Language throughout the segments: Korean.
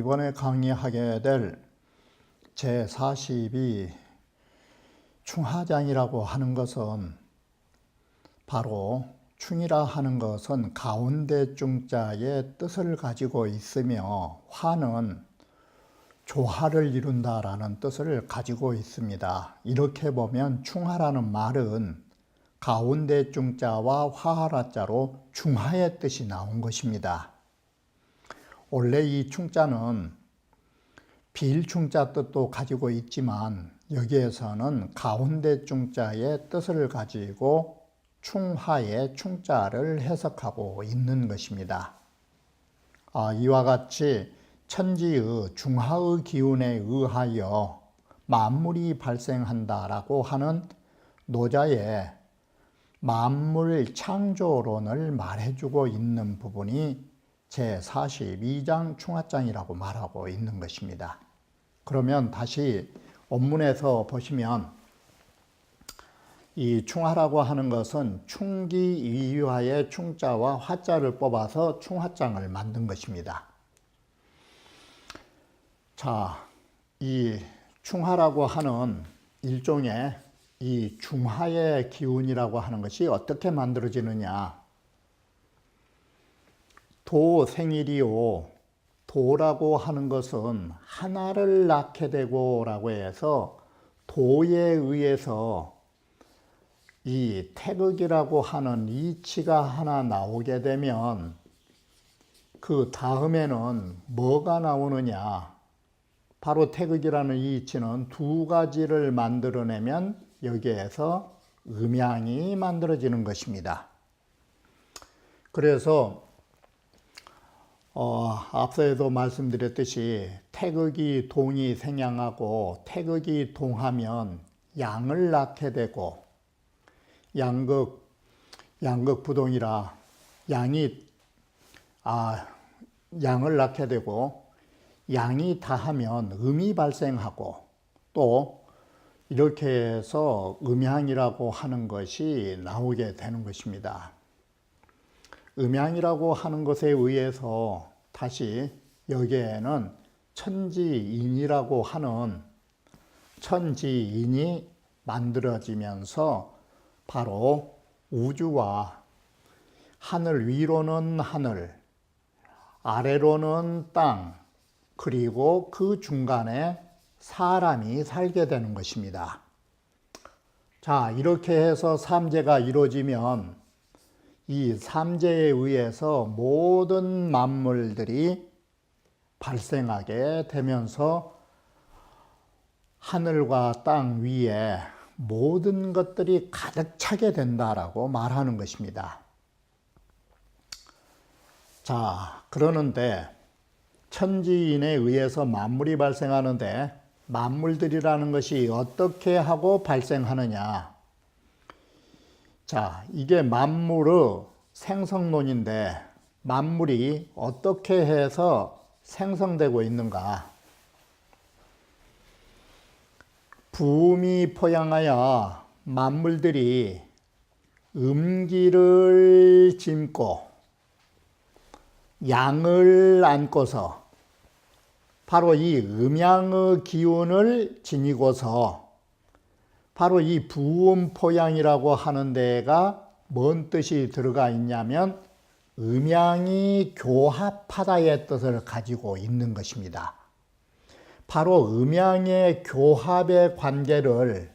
이번에 강의하게 될 제42 충하장이라고 하는 것은 바로 충이라 하는 것은 가운데 중자의 뜻을 가지고 있으며 화는 조화를 이룬다라는 뜻을 가지고 있습니다. 이렇게 보면 충하라는 말은 가운데 중자와 화하라자로 중하의 뜻이 나온 것입니다. 원래 이 충자는 비일충자 뜻도 가지고 있지만 여기에서는 가운데 중자의 뜻을 가지고 충하의 충자를 해석하고 있는 것입니다. 이와 같이 천지의 중하의 기운에 의하여 만물이 발생한다라고 하는 노자의 만물 창조론을 말해주고 있는 부분이 제42장 충하장이라고 말하고 있는 것입니다. 그러면 다시 원문에서 보시면 이 충하라고 하는 것은 충기 이화의 충자와 화자를 뽑아서 충하장을 만든 것입니다. 자, 이 충하라고 하는 일종의 이 중하의 기운이라고 하는 것이 어떻게 만들어지느냐? 도 생일이요. 도라고 하는 것은 하나를 낳게 되고 라고 해서 도에 의해서 이 태극이라고 하는 이치가 하나 나오게 되면 그 다음에는 뭐가 나오느냐? 바로 태극이라는 이 이치는 두 가지를 만들어내면 여기에서 음양이 만들어지는 것입니다. 그래서 앞서에도 말씀드렸듯이 태극이 동이 생양하고 태극이 동하면 양을 낳게 되고 양극 부동이라 양을 낳게 되고 양이 다하면 음이 발생하고 또 이렇게 해서 음양이라고 하는 것이 나오게 되는 것입니다. 음양이라고 하는 것에 의해서 다시 여기에는 천지인이라고 하는 천지인이 만들어지면서 바로 우주와 하늘 위로는 하늘, 아래로는 땅, 그리고 그 중간에 사람이 살게 되는 것입니다. 자, 이렇게 해서 삼재가 이루어지면 이 삼재에 의해서 모든 만물들이 발생하게 되면서 하늘과 땅 위에 모든 것들이 가득 차게 된다라고 말하는 것입니다. 자, 그러는데 천지인에 의해서 만물이 발생하는데 만물들이라는 것이 어떻게 하고 발생하느냐? 자, 이게 만물의 생성론인데 만물이 어떻게 해서 생성되고 있는가? 부음이 포양하여 만물들이 음기를 짐고 양을 안고서 바로 이 음양의 기운을 지니고서 바로 이 부음포양이라고 하는 데가 뭔 뜻이 들어가 있냐면 음양이 교합하다의 뜻을 가지고 있는 것입니다. 바로 음양의 교합의 관계를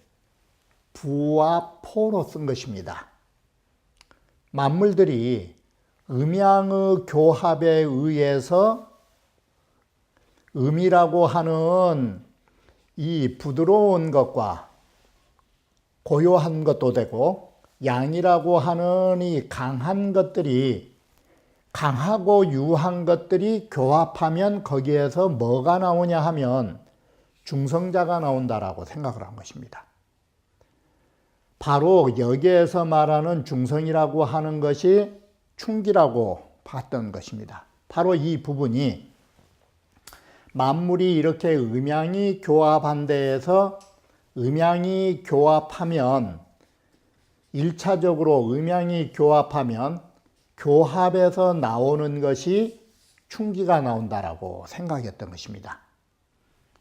부와 포로 쓴 것입니다. 만물들이 음양의 교합에 의해서 음이라고 하는 이 부드러운 것과 고요한 것도 되고 양이라고 하는 이 강한 것들이 강하고 유한 것들이 교합하면 거기에서 뭐가 나오냐 하면 중성자가 나온다라고 생각을 한 것입니다. 바로 여기에서 말하는 중성이라고 하는 것이 충기라고 봤던 것입니다. 바로 이 부분이 만물이 이렇게 음양이 교합한 데에서 음양이 교합하면 1차적으로 음양이 교합하면 교합에서 나오는 것이 충기가 나온다라고 생각했던 것입니다.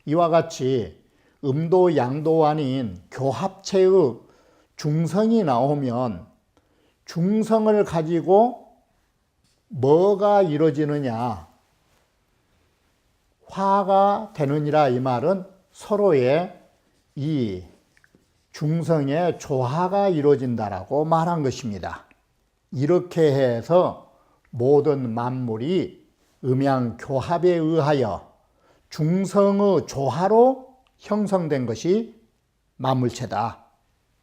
이와 같이 음도 양도 아닌 교합체의 중성이 나오면 중성을 가지고 뭐가 이루어지느냐? 화가 되느니라. 이 말은 서로의 이 중성의 조화가 이루어진다라고 말한 것입니다. 이렇게 해서 모든 만물이 음양교합에 의하여 중성의 조화로 형성된 것이 만물체다.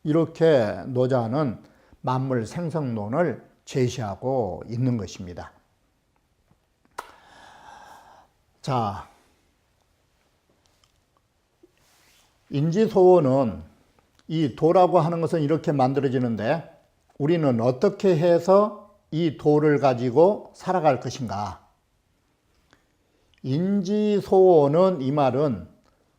이렇게 노자는 만물 생성론을 제시하고 있는 것입니다. 자, 인지소원은 이 도라고 하는 것은 이렇게 만들어지는데 우리는 어떻게 해서 이 도를 가지고 살아갈 것인가? 인지소원은 이 말은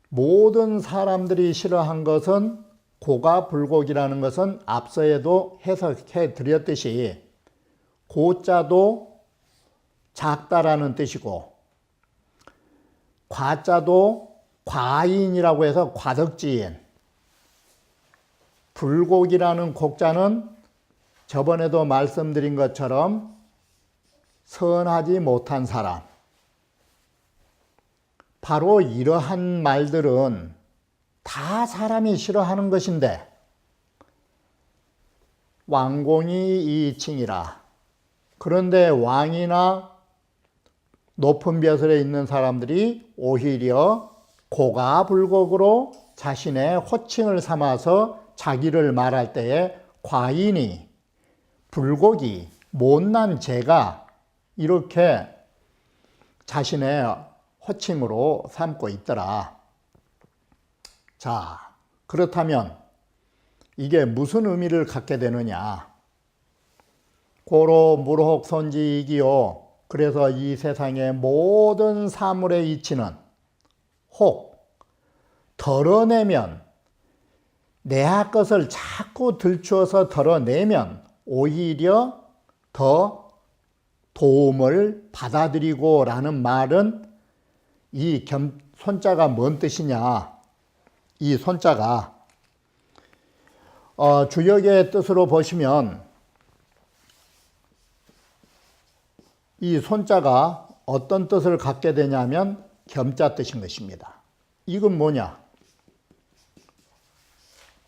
모든 사람들이 싫어한 것은 고가 불고기라는 것은 앞서에도 해석해 드렸듯이 고자도 작다라는 뜻이고 과자도 과인이라고 해서 과덕지인, 불고기라는 곡자는 저번에도 말씀드린 것처럼 선하지 못한 사람. 바로 이러한 말들은 다 사람이 싫어하는 것인데 왕공이 이칭이라. 그런데 왕이나 높은 벼슬에 있는 사람들이 오히려 고가불곡으로 자신의 호칭을 삼아서 자기를 말할 때에 과인이, 불곡이, 못난 죄가 이렇게 자신의 호칭으로 삼고 있더라. 자, 그렇다면 이게 무슨 의미를 갖게 되느냐? 고로 무로혹 선지이기요. 그래서 이 세상의 모든 사물의 이치는 혹 덜어내면 내 것을 자꾸 들추어서 덜어내면 오히려 더 도움을 받아들이고 라는 말은 이 손자가 뭔 뜻이냐? 이 손자가 주역의 뜻으로 보시면 이 손자가 어떤 뜻을 갖게 되냐면 겸자 뜻인 것입니다. 이건 뭐냐?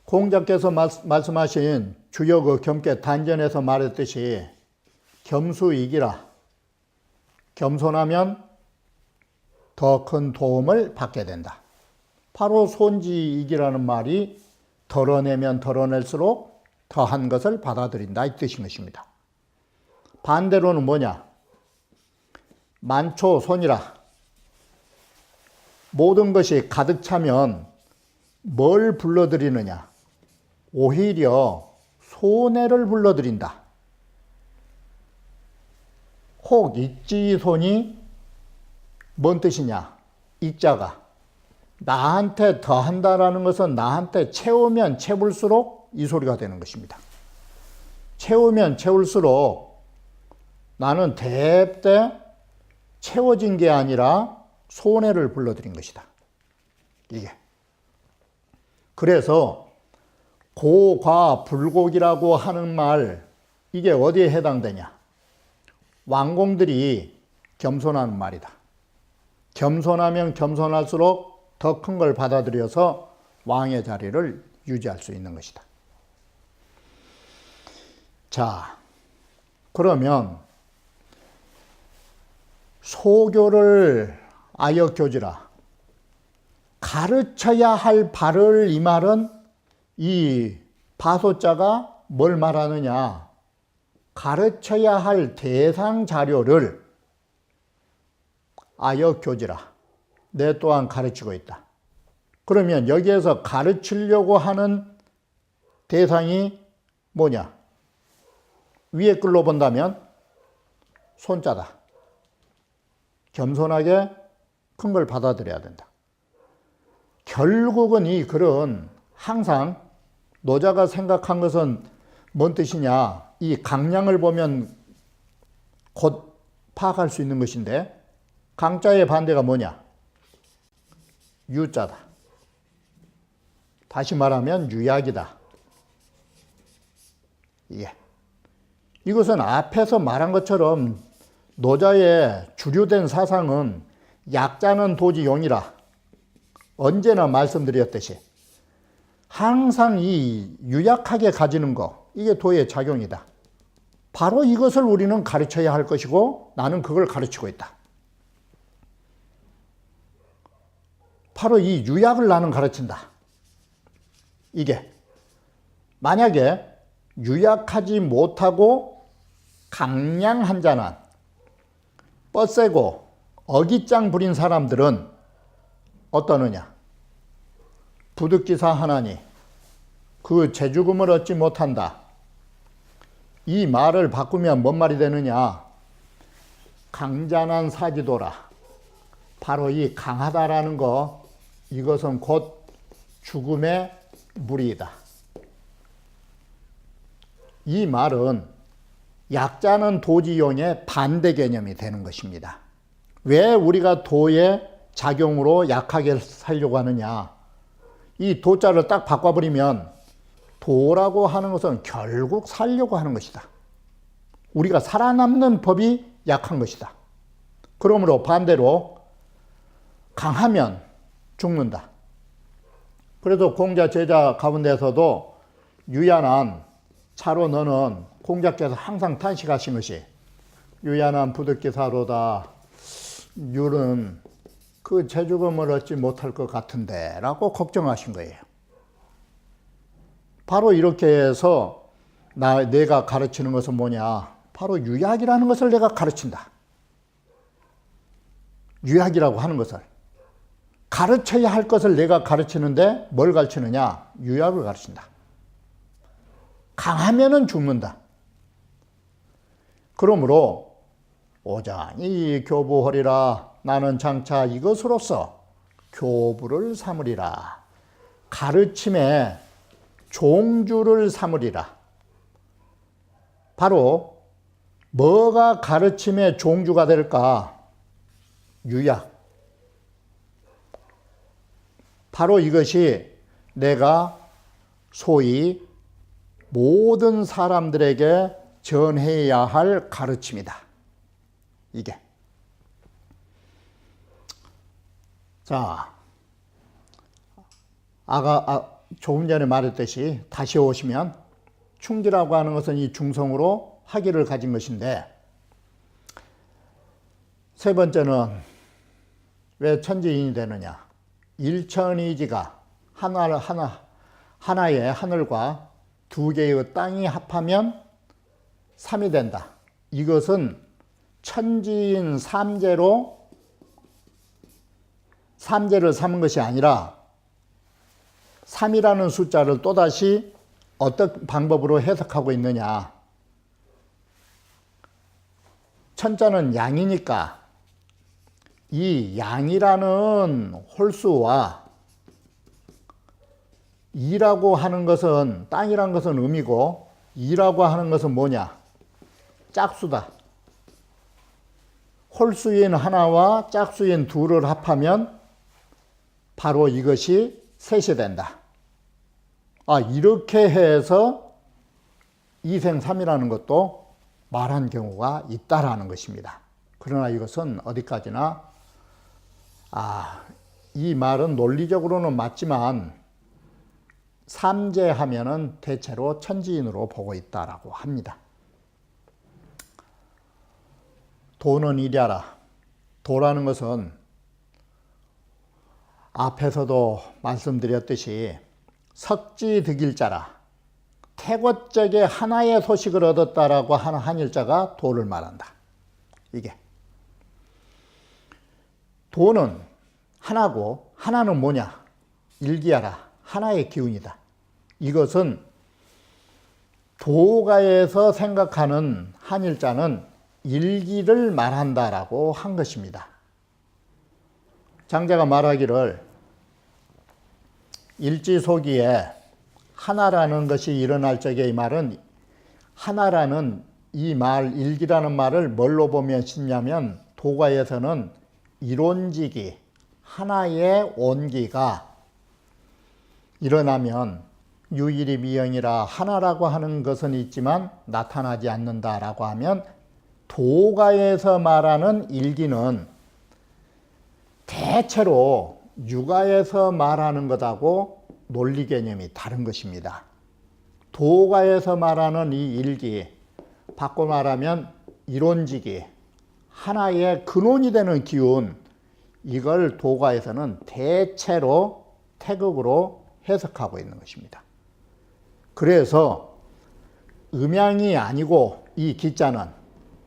공자께서 말씀하신 주역의 겸께 단전에서 말했듯이 겸수이기라. 겸손하면 더 큰 도움을 받게 된다. 바로 손지이기라는 말이 덜어내면 덜어낼수록 더한 것을 받아들인다 이 뜻인 것입니다. 반대로는 뭐냐? 만초손이라. 모든 것이 가득 차면 뭘 불러들이느냐? 오히려 손해를 불러들인다. 혹 익지손이 뭔 뜻이냐? 익자가 나한테 더한다라는 것은 나한테 채우면 채울수록 이 소리가 되는 것입니다. 채우면 채울수록 나는 대대 채워진 게 아니라 손해를 불러들인 것이다. 이게. 그래서 고과 불곡이라고 하는 말, 이게 어디에 해당되냐? 왕공들이 겸손하는 말이다. 겸손하면 겸손할수록 더 큰 걸 받아들여서 왕의 자리를 유지할 수 있는 것이다. 자, 그러면 소교를 아역교지라. 가르쳐야 할 바를 이 말은 이 바소자가 뭘 말하느냐? 가르쳐야 할 대상 자료를 아역교지라. 내 또한 가르치고 있다. 그러면 여기에서 가르치려고 하는 대상이 뭐냐? 위에 글로 본다면 손자다. 겸손하게 큰 걸 받아들여야 된다. 결국은 이 글은 항상 노자가 생각한 것은 뭔 뜻이냐? 이 강량을 보면 곧 파악할 수 있는 것인데, 강자의 반대가 뭐냐? 유자다. 다시 말하면 유약이다. 이것은 앞에서 말한 것처럼 노자의 주류된 사상은 약자는 도지 용이라 언제나 말씀드렸듯이 항상 이 유약하게 가지는 거, 이게 도의 작용이다. 바로 이것을 우리는 가르쳐야 할 것이고 나는 그걸 가르치고 있다. 바로 이 유약을 나는 가르친다. 이게 만약에 유약하지 못하고 강량한 자나 뻗세고 어깃장 부린 사람들은 어떠느냐? 부득기사 하나니 그 재죽음을 얻지 못한다. 이 말을 바꾸면 뭔 말이 되느냐? 강자난 사지도라. 바로 이 강하다라는 거, 이것은 곧 죽음의 무리이다. 이 말은 약자는 도지용의 반대 개념이 되는 것입니다. 왜 우리가 도의 작용으로 약하게 살려고 하느냐? 이 도자를 딱 바꿔버리면 도라고 하는 것은 결국 살려고 하는 것이다. 우리가 살아남는 법이 약한 것이다. 그러므로 반대로 강하면 죽는다. 그래서 공자 제자 가운데서도 유야난 차로 너는 공자께서 항상 탄식하신 것이 유야난 부득기사로다. 유는 그 재죽음을 얻지 못할 것 같은데 라고 걱정하신 거예요. 바로 이렇게 해서 내가 가르치는 것은 뭐냐? 바로 유약이라는 것을 내가 가르친다. 유약이라고 하는 것을. 가르쳐야 할 것을 내가 가르치는데 뭘 가르치느냐? 유약을 가르친다. 강하면은 죽는다. 그러므로 오장이 교부하리라. 나는 장차 이것으로서 교부를 삼으리라. 가르침의 종주를 삼으리라. 바로 뭐가 가르침의 종주가 될까? 유약. 바로 이것이 내가 소위 모든 사람들에게 전해야 할 가르침이다. 이게. 자, 조금 전에 말했듯이 다시 오시면 충지라고 하는 것은 이 중성으로 학위를 가진 것인데, 세 번째는 왜 천지인이 되느냐? 일천이지가 하나의 하늘과 두 개의 땅이 합하면 삼이 된다. 이것은 천지인 삼재를 삼은 것이 아니라 3이라는 숫자를 또다시 어떤 방법으로 해석하고 있느냐? 천자는 양이니까 이 양이라는 홀수와 이라고 하는 것은, 땅이란 것은 음이고 이라고 하는 것은 뭐냐? 짝수다. 홀수인 하나와 짝수인 둘을 합하면 바로 이것이 셋이 된다. 이렇게 해서 이생삼이라는 것도 말한 경우가 있다라는 것입니다. 그러나 이것은 어디까지나 이 말은 논리적으로는 맞지만 삼재하면은 대체로 천지인으로 보고 있다라고 합니다. 도는 이랴라. 도라는 것은 앞에서도 말씀드렸듯이 석지득일자라. 태고적에 하나의 소식을 얻었다라고 하는 한일자가 도를 말한다. 이게. 도는 하나고, 하나는 뭐냐? 일기하라. 하나의 기운이다. 이것은 도가에서 생각하는 한일자는 일기를 말한다라고 한 것입니다. 장자가 말하기를 일지소기에 하나라는 것이 일어날 적에 이 말은 하나라는 이 말, 일기라는 말을 뭘로 보면 쉽냐면 도가에서는 일온지기, 하나의 온기가 일어나면 유일이 미영이라 하나라고 하는 것은 있지만 나타나지 않는다라고 하면 도가에서 말하는 일기는 대체로 유가에서 말하는 것하고 논리 개념이 다른 것입니다. 도가에서 말하는 이 일기, 바꿔 말하면 일온지기, 하나의 근원이 되는 기운, 이걸 도가에서는 대체로 태극으로 해석하고 있는 것입니다. 그래서 음양이 아니고 이 기자는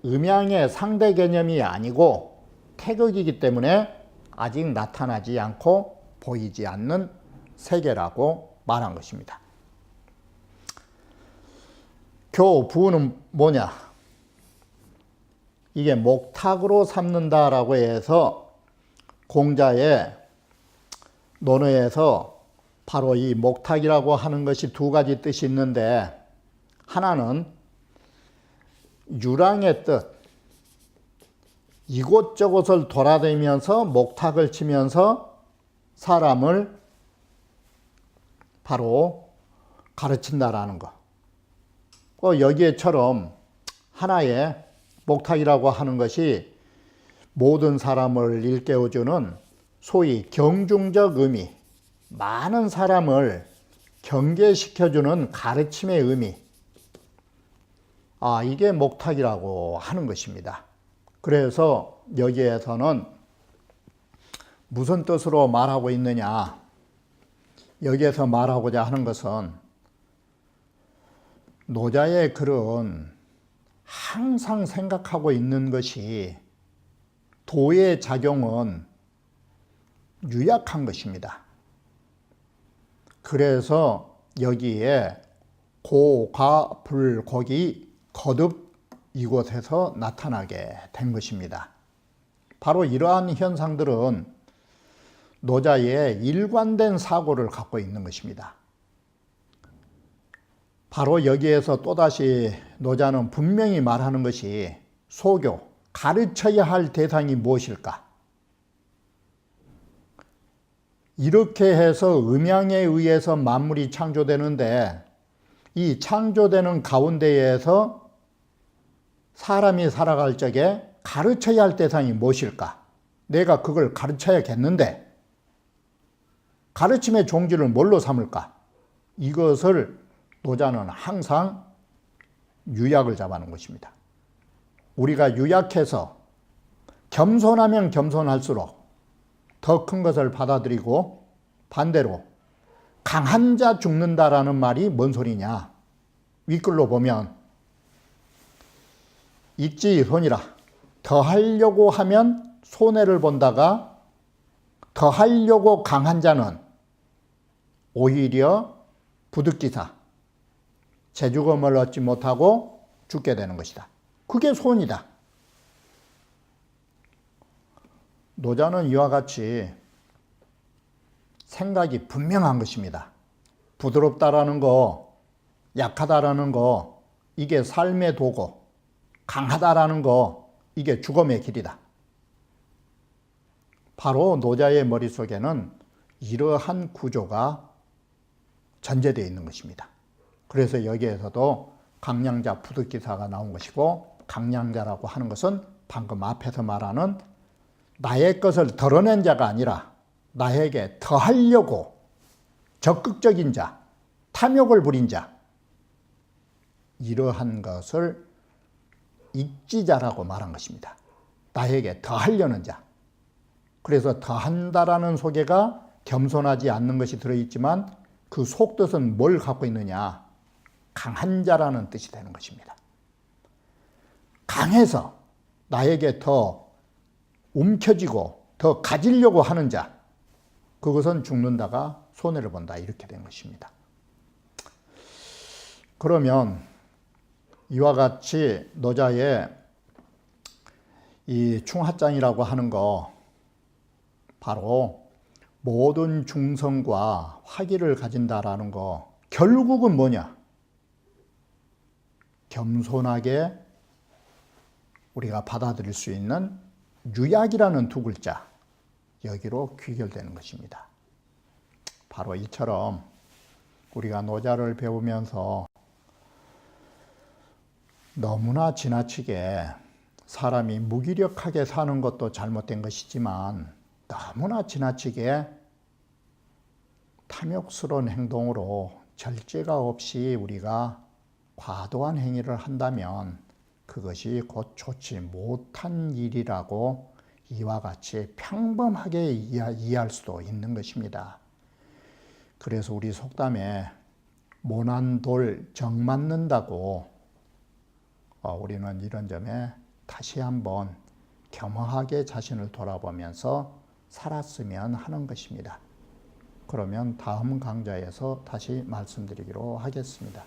음양의 상대 개념이 아니고 태극이기 때문에 아직 나타나지 않고 보이지 않는 세계라고 말한 것입니다. 교부는 뭐냐? 이게 목탁으로 삼는다라고 해서 공자의 논어에서 바로 이 목탁이라고 하는 것이 두 가지 뜻이 있는데, 하나는 유랑의 뜻, 이곳저곳을 돌아다니면서 목탁을 치면서 사람을 바로 가르친다라는 거. 여기에처럼 하나의 목탁이라고 하는 것이 모든 사람을 일깨워주는 소위 경중적 의미, 많은 사람을 경계시켜주는 가르침의 의미, 이게 목탁이라고 하는 것입니다. 그래서 여기에서는 무슨 뜻으로 말하고 있느냐? 여기에서 말하고자 하는 것은 노자의 글은 항상 생각하고 있는 것이 도의 작용은 유약한 것입니다. 그래서 여기에 고, 과, 불, 곡이 거듭 이곳에서 나타나게 된 것입니다. 바로 이러한 현상들은 노자의 일관된 사고를 갖고 있는 것입니다. 바로 여기에서 또다시 노자는 분명히 말하는 것이 소교, 가르쳐야 할 대상이 무엇일까? 이렇게 해서 음양에 의해서 만물이 창조되는데, 이 창조되는 가운데에서 사람이 살아갈 적에 가르쳐야 할 대상이 무엇일까? 내가 그걸 가르쳐야겠는데 가르침의 종지를 뭘로 삼을까? 이것을 노자는 항상 유약을 잡아놓은 것입니다. 우리가 유약해서 겸손하면 겸손할수록 더 큰 것을 받아들이고, 반대로 강한 자 죽는다라는 말이 뭔 소리냐? 윗글로 보면 ik지손이라, 더 하려고 하면 손해를 본다가 더 하려고 강한 자는 오히려 부득기사, 재죽음을 얻지 못하고 죽게 되는 것이다. 그게 손이다. 노자는 이와 같이 생각이 분명한 것입니다. 부드럽다라는 거, 약하다라는 거, 이게 삶의 도구, 강하다라는 거, 이게 죽음의 길이다. 바로 노자의 머릿속에는 이러한 구조가 전제되어 있는 것입니다. 그래서 여기에서도 강량자 부득기사가 나온 것이고, 강량자라고 하는 것은 방금 앞에서 말하는 나의 것을 덜어낸 자가 아니라 나에게 더 하려고 적극적인 자, 탐욕을 부린 자, 이러한 것을 ik지자라고 말한 것입니다. 나에게 더 하려는 자. 그래서 더 한다라는 소개가 겸손하지 않는 것이 들어있지만 그 속뜻은 뭘 갖고 있느냐? 강한 자라는 뜻이 되는 것입니다. 강해서 나에게 더 움켜쥐고 더 가지려고 하는 자, 그것은 죽는다가 손해를 본다, 이렇게 된 것입니다. 그러면 이와 같이 노자의 이 충하장이라고 하는 거 바로 모든 중성과 화기를 가진다라는 거 결국은 뭐냐? 겸손하게 우리가 받아들일 수 있는 유약이라는 두 글자 여기로 귀결되는 것입니다. 바로 이처럼 우리가 노자를 배우면서 너무나 지나치게 사람이 무기력하게 사는 것도 잘못된 것이지만 너무나 지나치게 탐욕스러운 행동으로 절제가 없이 우리가 과도한 행위를 한다면 그것이 곧 좋지 못한 일이라고 이와 같이 평범하게 이해할 수도 있는 것입니다. 그래서 우리 속담에 모난 돌 정 맞는다고 우리는 이런 점에 다시 한번 겸허하게 자신을 돌아보면서 살았으면 하는 것입니다. 그러면 다음 강좌에서 다시 말씀드리기로 하겠습니다.